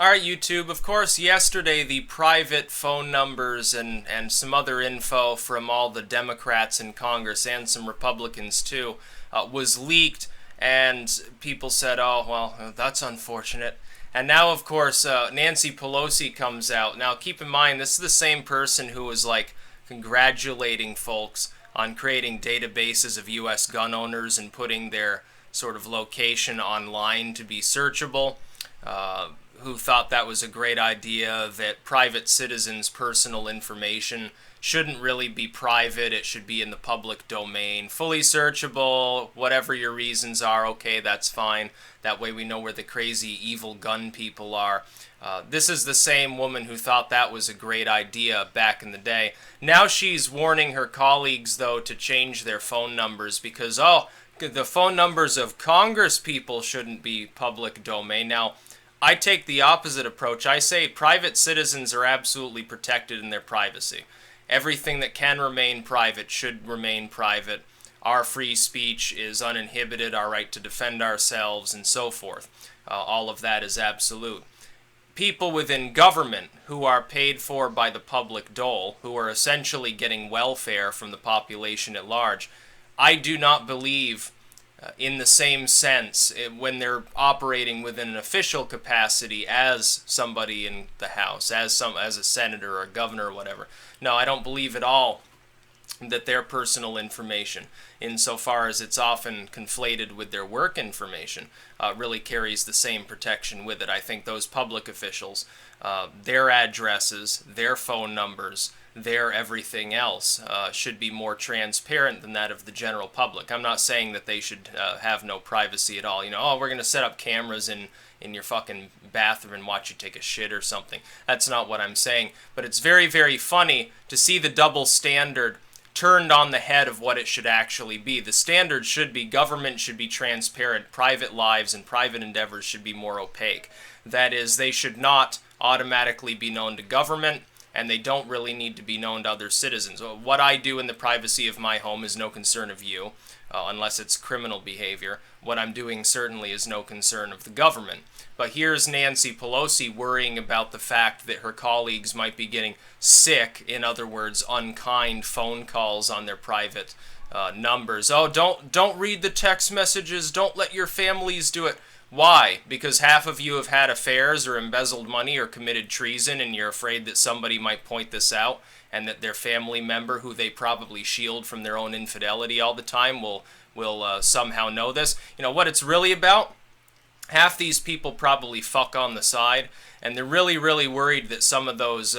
Alright, YouTube, of course, yesterday the private phone numbers and some other info from all the Democrats in Congress and some Republicans too was leaked, and people said, oh, well, that's unfortunate. And now, of course, Nancy Pelosi comes out. Now, keep in mind, this is the same person who was like congratulating folks on creating databases of U.S. gun owners and putting their sort of location online to be searchable. Who thought that was a great idea, that private citizens' personal information shouldn't really be private, it should be in the public domain, fully searchable, whatever your reasons are, okay, that's fine. That way we know where the crazy evil gun people are. This is the same woman who thought that was a great idea back in the day. Now she's warning her colleagues, though, to change their phone numbers because, the phone numbers of Congress people shouldn't be public domain. Now, I take the opposite approach. I say private citizens are absolutely protected in their privacy. Everything that can remain private should remain private. Our free speech is uninhibited, our right to defend ourselves, and so forth. All of that is absolute. People within government who are paid for by the public dole, who are essentially getting welfare from the population at large, I do not believe in the same sense when they're operating within an official capacity as somebody in the House, as a senator or a governor or whatever. No, I don't believe at all that their personal information, insofar as it's often conflated with their work information, really carries the same protection with it. I think those public officials, their addresses, their phone numbers, their everything else should be more transparent than that of the general public. I'm not saying that they should have no privacy at all. You know, oh, we're going to set up cameras in your fucking bathroom and watch you take a shit or something. That's not what I'm saying. But it's very, very funny to see the double standard turned on the head of what it should actually be. The standard should be government should be transparent, private lives and private endeavors should be more opaque. That is, they should not automatically be known to government, and they don't really need to be known to other citizens. What I do in the privacy of my home is no concern of you, unless it's criminal behavior. What I'm doing certainly is no concern of the government. But here's Nancy Pelosi worrying about the fact that her colleagues might be getting sick, in other words, unkind phone calls on their private numbers. Oh, don't read the text messages, don't let your families do it. Why? Because half of you have had affairs or embezzled money or committed treason and you're afraid that somebody might point this out and that their family member, who they probably shield from their own infidelity all the time, will somehow know this. You know what it's really about? Half these people probably fuck on the side, and they're really, really worried that some of those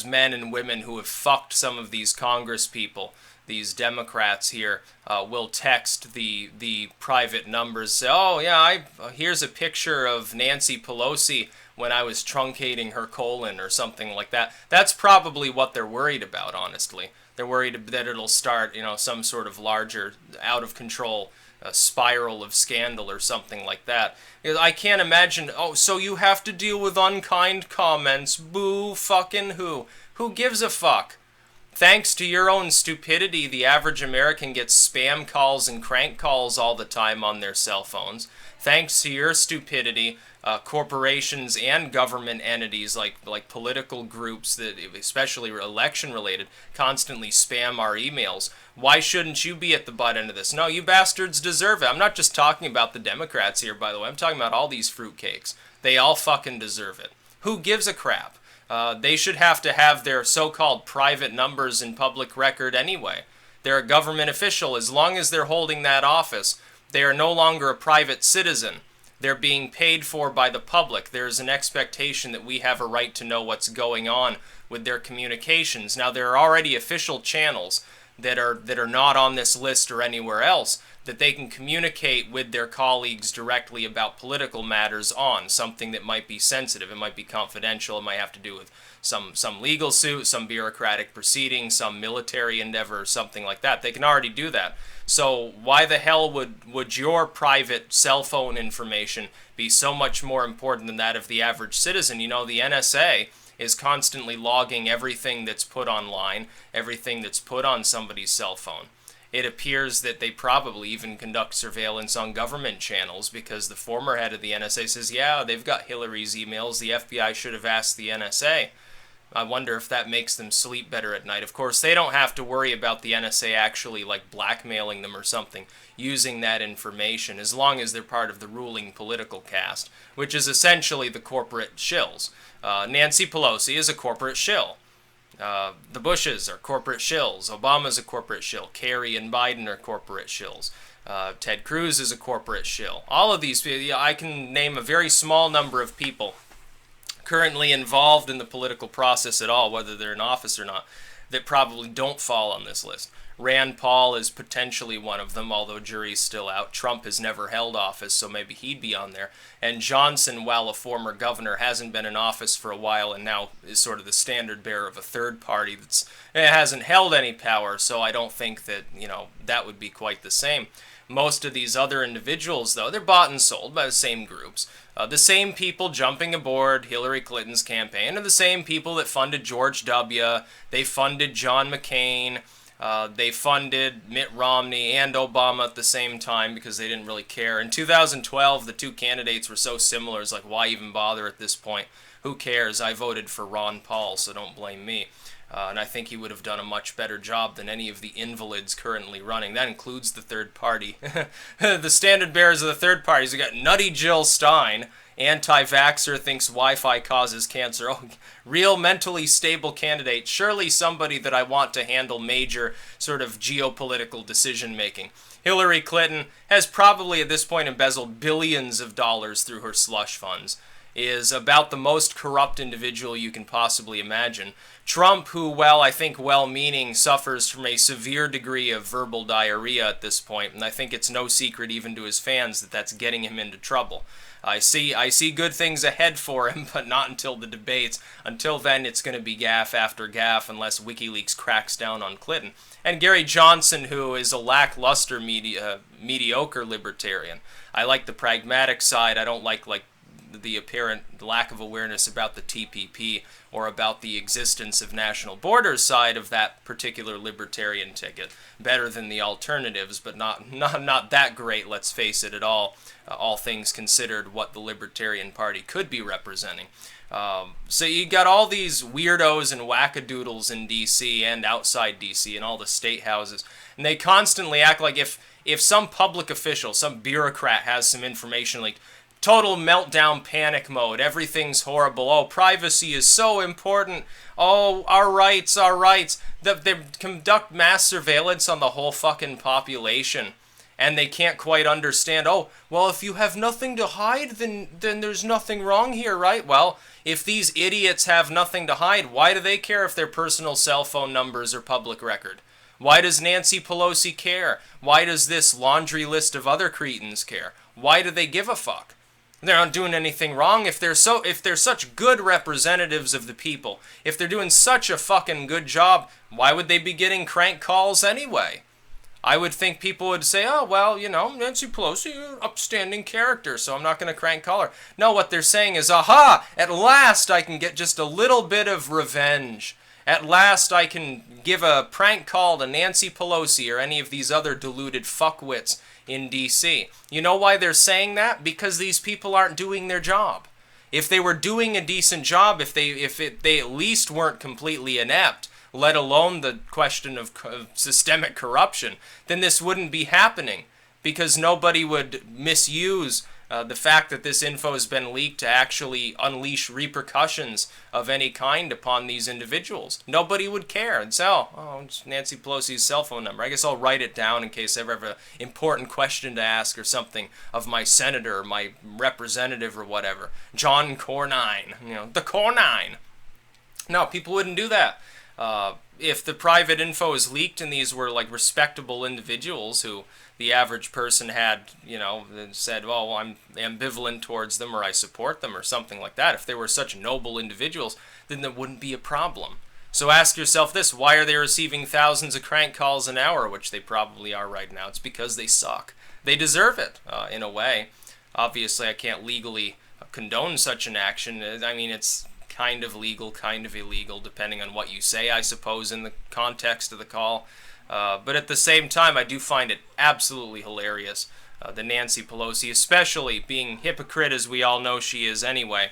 men and women who have fucked some of these Congress people, these Democrats here, will text the private numbers, say, oh yeah, here's a picture of Nancy Pelosi when I was truncating her colon or something like that. That's probably what they're worried about, honestly. They're worried that it'll start, some sort of larger, out of control spiral of scandal or something like that. I can't imagine, oh, so you have to deal with unkind comments, boo fucking who? Who gives a fuck? Thanks to your own stupidity, the average American gets spam calls and crank calls all the time on their cell phones. Thanks to your stupidity, corporations and government entities like political groups that, especially election related, constantly spam our emails. Why shouldn't you be at the butt end of this? No, you bastards deserve it. I'm not just talking about the Democrats here, by the way. I'm talking about all these fruitcakes. They all fucking deserve it. Who gives a crap? They should have to have their so-called private numbers in public record anyway. They're a government official. As long as they're holding that office, they are no longer a private citizen. They're being paid for by the public. There's an expectation that we have a right to know what's going on with their communications. Now, there are already official channels that are not on this list or anywhere else that they can communicate with their colleagues directly about political matters on, something that might be sensitive, it might be confidential, it might have to do with some legal suit, some bureaucratic proceeding, some military endeavor, something like that. They can already do that. So why the hell would your private cell phone information be so much more important than that of the average citizen? You know, the NSA is constantly logging everything that's put online, everything that's put on somebody's cell phone. it appears that they probably even conduct surveillance on government channels, because the former head of the NSA says, yeah, they've got Hillary's emails. The FBI should have asked the NSA. I wonder if that makes them sleep better at night. Of course, they don't have to worry about the NSA actually like blackmailing them or something, using that information, as long as they're part of the ruling political caste, which is essentially the corporate shills. Nancy Pelosi is a corporate shill. The Bushes are corporate shills. Obama's a corporate shill. Kerry and Biden are corporate shills. Ted Cruz is a corporate shill. All of these, I can name a very small number of people currently involved in the political process at all, whether they're in office or not, that probably don't fall on this list. Rand Paul is potentially one of them, although jury's still out. Trump has never held office, so maybe he'd be on there. And Johnson, while a former governor, hasn't been in office for a while and now is sort of the standard bearer of a third party that hasn't held any power, so I don't think that, that would be quite the same. Most of these other individuals, though, they're bought and sold by the same groups. The same people jumping aboard Hillary Clinton's campaign are the same people that funded George W. They funded John McCain. They funded Mitt Romney and Obama at the same time because they didn't really care. In 2012, the two candidates were so similar, it's like, why even bother at this point? Who cares? I voted for Ron Paul, so don't blame me. And I think he would have done a much better job than any of the invalids currently running. That includes the third party. The standard bearers of the third parties, we got Nutty Jill Stein, anti-vaxxer, thinks Wi-Fi causes cancer. Oh, real mentally stable candidate. Surely somebody that I want to handle major sort of geopolitical decision-making. Hillary Clinton has probably at this point embezzled billions of dollars through her slush funds. Is about the most corrupt individual you can possibly imagine. Trump, who, well, I think well-meaning, suffers from a severe degree of verbal diarrhea at this point, and I think it's no secret even to his fans that that's getting him into trouble. I see good things ahead for him, but not until the debates. Until then, it's going to be gaffe after gaffe unless WikiLeaks cracks down on Clinton. And Gary Johnson, who is a lackluster, mediocre libertarian. I like the pragmatic side. I don't like the apparent lack of awareness about the TPP or about the existence of national borders side of that particular libertarian ticket. Better than the alternatives, but not that great, let's face it, at all things considered, what the Libertarian Party could be representing. So you got all these weirdos and wackadoodles in D.C. and outside D.C. and all the state houses, and they constantly act like if some public official, some bureaucrat has some information like total meltdown, panic mode, everything's horrible, oh, privacy is so important, oh, our rights. They conduct mass surveillance on the whole fucking population, and they can't quite understand, oh, well, if you have nothing to hide, then there's nothing wrong here, right? Well, if these idiots have nothing to hide, why do they care if their personal cell phone numbers are public record? Why does Nancy Pelosi care? Why does this laundry list of other cretins care? Why do they give a fuck? They're not doing anything wrong. If they're such good representatives of the people, if they're doing such a fucking good job, why would they be getting crank calls anyway? I would think people would say, oh, well, Nancy Pelosi, upstanding character, so I'm not going to crank call her. No, what they're saying is, aha, at last I can get just a little bit of revenge. At last I can give a prank call to Nancy Pelosi or any of these other deluded fuckwits in D.C. You know why they're saying that? Because these people aren't doing their job. If they were doing a decent job, if they at least weren't completely inept, let alone the question of systemic corruption, then this wouldn't be happening, because nobody would misuse the fact that this info has been leaked to actually unleash repercussions of any kind upon these individuals. Nobody would care and say, oh, it's Nancy Pelosi's cell phone number. I guess I'll write it down in case I ever have an important question to ask or something of my senator or my representative or whatever. John Cornine, the Cornine. No, people wouldn't do that. If the private info is leaked and these were like respectable individuals who the average person had, said, well, I'm ambivalent towards them or I support them or something like that. If they were such noble individuals, then there wouldn't be a problem. So ask yourself this, why are they receiving thousands of crank calls an hour, which they probably are right now? It's because they suck. They deserve it, in a way. Obviously, I can't legally condone such an action. I mean, it's kind of legal, kind of illegal, depending on what you say, I suppose, in the context of the call. But at the same time, I do find it absolutely hilarious that Nancy Pelosi, especially being hypocrite as we all know she is anyway,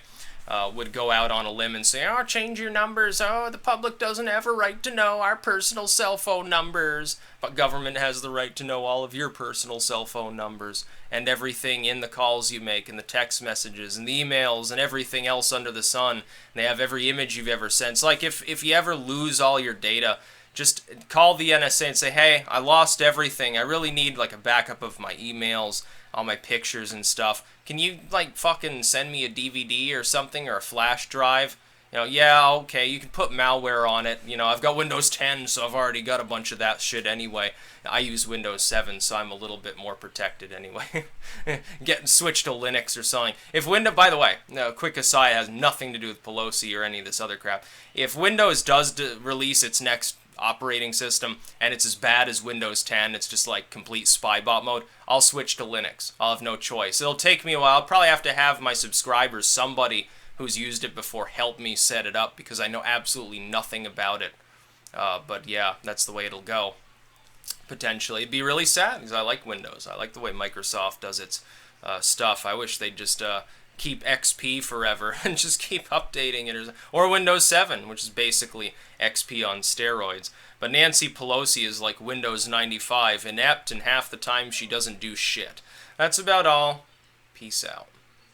would go out on a limb and say, oh, change your numbers. Oh, the public doesn't have a right to know our personal cell phone numbers. But government has the right to know all of your personal cell phone numbers and everything in the calls you make and the text messages and the emails and everything else under the sun. They have every image you've ever sent. It's like if you ever lose all your data, just call the NSA and say, hey, I lost everything. I really need like a backup of my emails, all my pictures and stuff. Can you like fucking send me a DVD or something or a flash drive? Yeah, okay, you can put malware on it. I've got Windows 10, so I've already got a bunch of that shit anyway. I use Windows 7, so I'm a little bit more protected anyway. Switch to Linux or something. By the way, quick aside, has nothing to do with Pelosi or any of this other crap. If Windows does release its next operating system and it's as bad as Windows 10, it's just like complete spy bot mode, I'll switch to Linux. I'll have no choice. It'll take me a while. I'll probably have to have my subscribers, somebody who's used it before, help me set it up because I know absolutely nothing about it. But yeah, that's the way it'll go. Potentially. It'd be really sad because I like Windows. I like the way Microsoft does its stuff. I wish they'd just keep XP forever and just keep updating it. Or Windows 7, which is basically XP on steroids. But Nancy Pelosi is like Windows 95, inept, and half the time she doesn't do shit. That's about all. Peace out.